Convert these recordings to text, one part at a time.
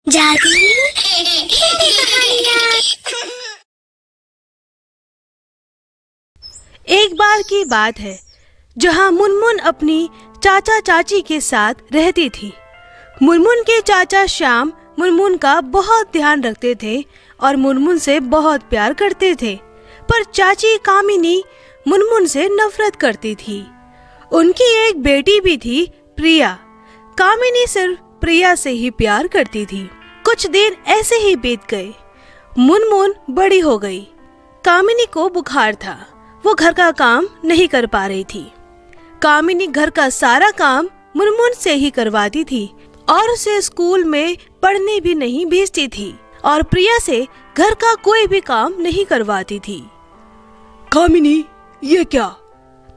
जादू हिंदी कहानियाँ। एक बार की बात है जहाँ मुनमुन अपनी चाचा चाची के साथ रहती थी। मुनमुन के चाचा श्याम मुनमुन का बहुत ध्यान रखते थे और मुनमुन से बहुत प्यार करते थे, पर चाची कामिनी मुनमुन से नफरत करती थी। उनकी एक बेटी भी थी, प्रिया। कामिनी सिर्फ प्रिया से ही प्यार करती थी। कुछ दिन ऐसे ही बीत गए। मुनमुन बड़ी हो गई। कामिनी को बुखार था। वो घर का काम नहीं कर पा रही थी। कामिनी घर का सारा काम मुनमुन से ही करवाती थी और उसे स्कूल में पढ़ने भी नहीं भेजती थी और प्रिया से घर का कोई भी काम नहीं करवाती थी। कामिनी, ये क्या?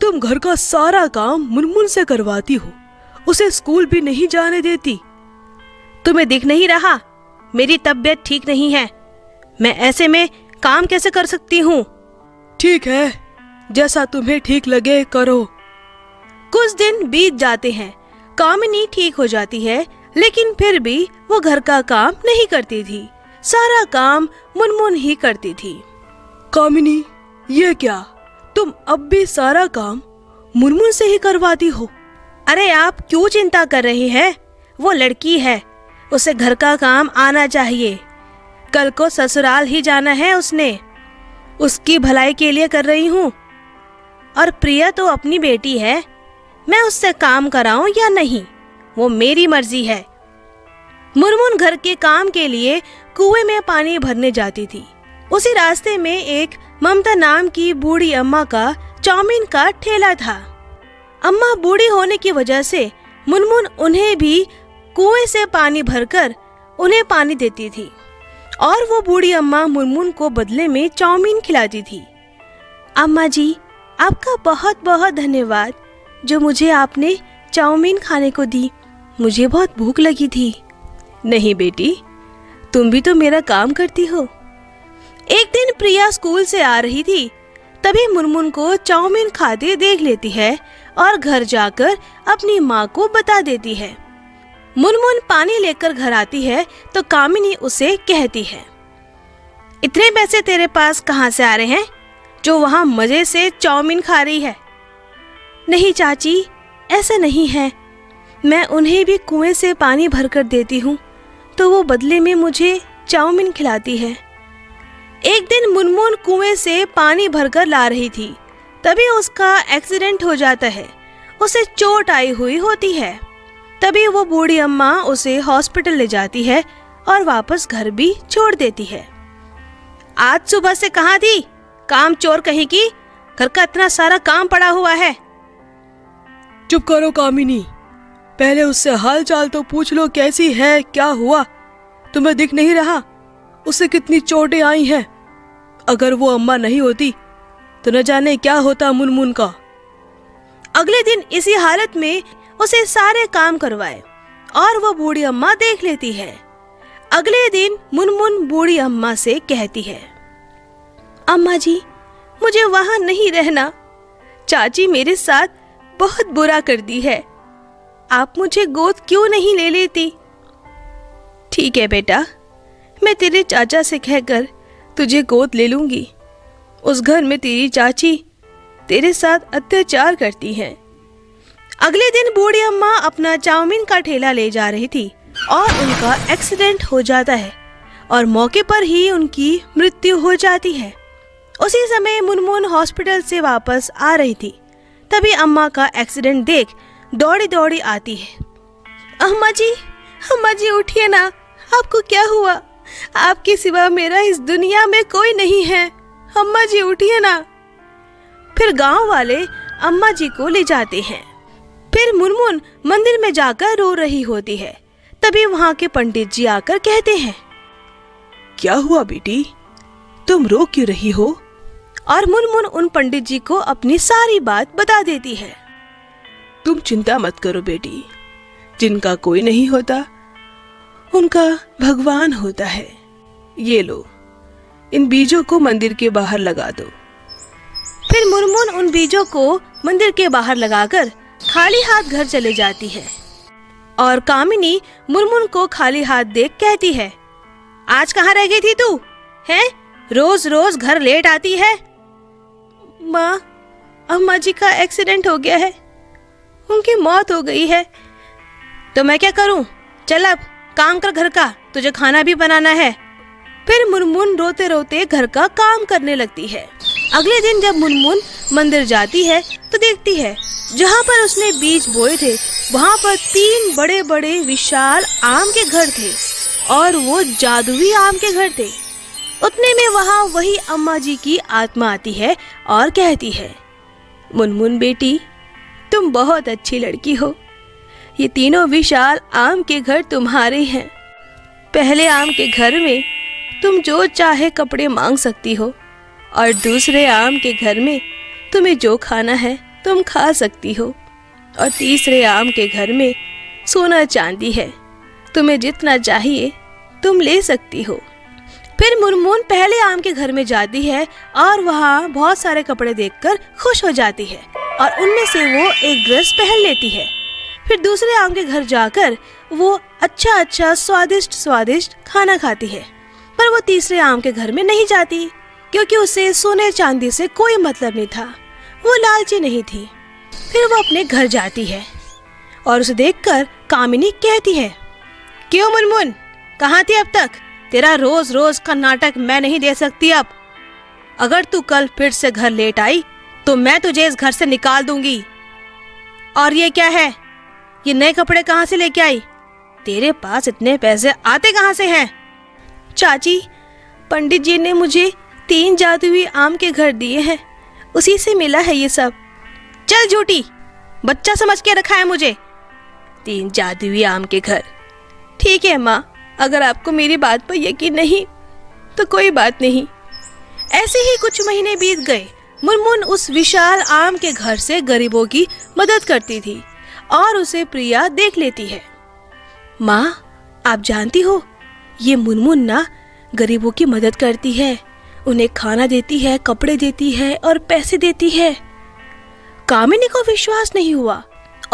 तुम घर का सारा काम मुनमुन से करवाती हो, उसे स्कूल भी नहीं जाने देती। तुम्हें दिख नहीं रहा मेरी तबीयत ठीक नहीं है? मैं ऐसे में काम कैसे कर सकती हूँ? ठीक है, जैसा तुम्हें ठीक लगे करो। कुछ दिन बीत जाते हैं। कामिनी ठीक हो जाती है, लेकिन फिर भी वो घर का काम नहीं करती थी। सारा काम मुनमुन ही करती थी। कामिनी, ये क्या? तुम अब भी सारा काम मुनमुन से ही करवाती हो? अरे आप क्यों चिंता कर रही हैं? वो लड़की है, उसे घर का काम आना चाहिए। कल को ससुराल ही जाना है उसने। उसकी भलाई के लिए कर रही हूँ। और प्रिया तो अपनी बेटी है, मैं उससे काम कराऊं या नहीं वो मेरी मर्जी है। मुनमुन घर के काम के लिए कुएं में पानी भरने जाती थी। उसी रास्ते में एक ममता नाम की बूढ़ी अम्मा का चाउमीन का ठेला था। अम्मा बूढ़ी होने की वजह से मुनमुन उन्हें भी कुएं से पानी भरकर उन्हें पानी देती थी और वो बूढ़ी अम्मा मुनमुन को बदले में चाउमीन खिलाती थी। अम्मा जी, आपका बहुत बहुत धन्यवाद जो मुझे आपने चाउमीन खाने को दी। मुझे बहुत भूख लगी थी। नहीं बेटी, तुम भी तो मेरा काम करती हो। एक दिन प्रिया स्कूल से आ रही थी, तभी मुनमुन को चाउमीन खाते देख लेती है और घर जाकर अपनी माँ को बता देती है। मुनमुन पानी लेकर घर आती है तो कामिनी उसे कहती है, इतने पैसे तेरे पास कहाँ से आ रहे हैं जो वहाँ मजे से चाउमीन खा रही है? नहीं चाची, ऐसा नहीं है। मैं उन्हें भी कुएं से पानी भरकर देती हूँ तो वो बदले में मुझे चाउमीन खिलाती है। एक दिन मुनमुन कुएं से पानी भरकर ला रही थी, तभी उसका एक्सीडेंट हो जाता है। उसे चोट आई हुई होती है। तभी वो बूढ़ी अम्मा उसे हॉस्पिटल ले जाती है और वापस घर भी छोड़ देती है। आज सुबह से कहाँ थी? काम चोर कहीं की। घर का इतना सारा काम पड़ा हुआ है। चुप करो कामिनी, पहले उससे हाल चाल तो पूछ लो, कैसी है, क्या हुआ? तुम्हें दिख नहीं रहा उसे कितनी चोटें आई हैं? अगर वो अम्मा नहीं होती तो न जाने क्या होता मुनमुन का। अगले दिन इसी हालत में उसे सारे काम करवाए और वो बूढ़ी अम्मा देख लेती है। अगले दिन मुनमुन बूढ़ी अम्मा से कहती है, अम्मा जी, मुझे वहां नहीं रहना। चाची मेरे साथ बहुत बुरा कर दी है। आप मुझे गोद क्यों नहीं ले लेती? ठीक है बेटा, मैं तेरे चाचा से कहकर तुझे गोद ले लूंगी। उस घर में तेरी चाची तेरे साथ अत्याचार करती है। अगले दिन बूढ़ी अम्मा अपना चाउमीन का ठेला ले जा रही थी और उनका एक्सीडेंट हो जाता है और मौके पर ही उनकी मृत्यु हो जाती है। उसी समय मुनमुन हॉस्पिटल से वापस आ रही थी, तभी अम्मा का एक्सीडेंट देख दौड़ी दौड़ी आती है। अम्मा जी उठिए ना, आपको क्या हुआ? आपके सिवा मेरा इस दुनिया में कोई नहीं है। अम्मा जी उठिए ना। फिर गांव वाले अम्मा जी को ले जाते हैं। फिर मुनमुन मंदिर में जाकर रो रही होती है। तभी वहाँ के पंडित जी आकर कहते हैं, क्या हुआ बेटी, तुम रो क्यों रही हो? और मुनमुन उन पंडित जी को अपनी सारी बात बता देती है। तुम चिंता मत करो बेटी, जिनका कोई नहीं होता उनका भगवान होता है। ये लो, इन बीजों को मंदिर के बाहर लगा दो। फिर मुनमुन उन बीजों को मंदिर के बाहर लगाकर खाली हाथ घर चले जाती है और कामिनी मुनमुन को खाली हाथ देख कहती है, आज कहाँ रह गई थी तू? हैं? रोज रोज घर लेट आती है। माँ, अम्मा जी का एक्सीडेंट हो गया है, उनकी मौत हो गई है। तो मैं क्या करूं? चल अब काम कर घर का, तुझे खाना भी बनाना है। फिर मुनमुन रोते रोते घर का काम करने लगती है। अगले दिन जब मुनमुन मंदिर जाती है तो देखती है जहाँ पर उसने बीज बोए थे वहाँ पर 3 बड़े बड़े विशाल आम के घर थे और वो जादुई आम के घर थे। उतने में वहाँ वही अम्मा जी की आत्मा आती है और कहती है, मुनमुन बेटी, तुम बहुत अच्छी लड़की हो। ये तीनों विशाल आम के घर तुम्हारे हैं। पहले आम के घर में तुम जो चाहे कपड़े मांग सकती हो और दूसरे आम के घर में तुम्हें जो खाना है तुम खा सकती हो और तीसरे आम के घर में सोना चांदी है, तुम्हें जितना चाहिए तुम ले सकती हो। फिर मुनमुन पहले आम के घर में जाती है और वहाँ बहुत सारे कपड़े देखकर खुश हो जाती है और उनमें से वो एक ड्रेस पहन लेती है। फिर दूसरे आम के घर जाकर वो अच्छा स्वादिष्ट खाना खाती है, पर वो तीसरे आम के घर में नहीं जाती क्योंकि उसे सोने चांदी से कोई मतलब नहीं था, वो लालची नहीं थी। फिर वो अपने घर जाती है और उसे देखकर कामिनी कहती है, क्यों मुनमुन, कहाँ थी अब तक? तेरा रोज रोज का नाटक मैं नहीं दे सकती अब। अगर तू कल फिर से घर लेट आई तो मैं तुझे इस घर से निकाल दूंगी। और ये क्या है? ये नए कपड़े कहाँ से लेके आई? तेरे पास इतने पैसे आते कहाँ से हैं? चाची, पंडित जी ने मुझे 3 जादुई आम के घर दिए हैं, उसी से मिला है ये सब। चल झूठी, बच्चा समझ के रखा है मुझे। 3 जादुई आम के घर। ठीक है माँ, अगर आपको मेरी बात पर यकीन नहीं तो कोई बात नहीं। ऐसे ही कुछ महीने बीत गए। मुनमुन उस विशाल आम के घर से गरीबों की मदद करती थी और उसे प्रिया देख लेती है। माँ, आप जानती हो ये मुनमुन ना गरीबों की मदद करती है, उन्हें खाना देती है, कपड़े देती है और पैसे देती है। कामिनी को विश्वास नहीं हुआ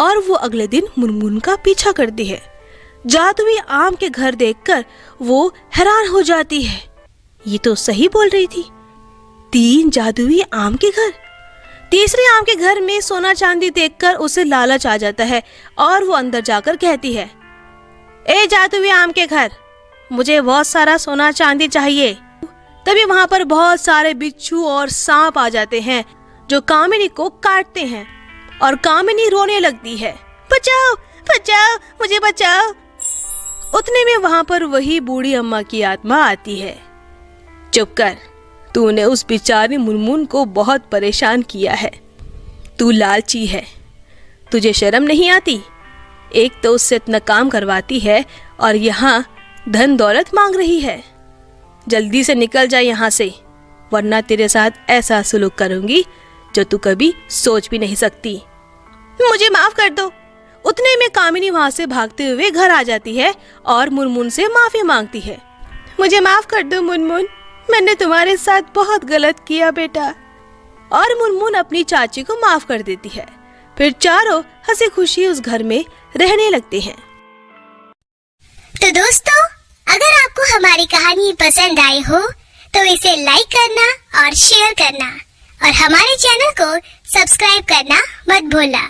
और वो अगले दिन मुनमुन का पीछा करती है। जादुई आम के घर देखकर वो हैरान हो जाती है, ये तो सही बोल रही थी, 3 जादुई आम के घर। तीसरे आम के घर में सोना चांदी देखकर उसे लालच आ जाता है और वो अंदर जाकर कहती है, ए जादुई आम के घर, मुझे बहुत सारा सोना चांदी चाहिए। तभी वहाँ पर बहुत सारे बिच्छू और सांप आ जाते हैं जो कामिनी को काटते हैं और कामिनी रोने लगती है, बचाओ बचाओ, मुझे बचाओ। उतने में वहाँ पर वही बूढ़ी अम्मा की आत्मा आती है। चुप कर, तूने उस बेचारी मुनमुन को बहुत परेशान किया है। तू लालची है, तुझे शर्म नहीं आती? एक तो उससे इतना काम करवाती है और यहाँ धन दौलत मांग रही है। जल्दी से निकल जा यहाँ से, वरना तेरे साथ ऐसा सुलूक करूंगी जो तू कभी सोच भी नहीं सकती। मुझे माफ कर दो। उतने में कामिनी वहाँ से भागते हुए घर आ जाती है और मुनमुन से माफी मांगती है। मुझे माफ कर दो मुनमुन, मैंने तुम्हारे साथ बहुत गलत किया बेटा। और मुनमुन अपनी चाची को माफ कर देती है। फिर चारों हंसी खुशी उस घर में रहने लगते हैं। तो दोस्तों, अगर आपको हमारी कहानी पसंद आई हो तो इसे लाइक करना और शेयर करना और हमारे चैनल को सब्सक्राइब करना मत भूलना।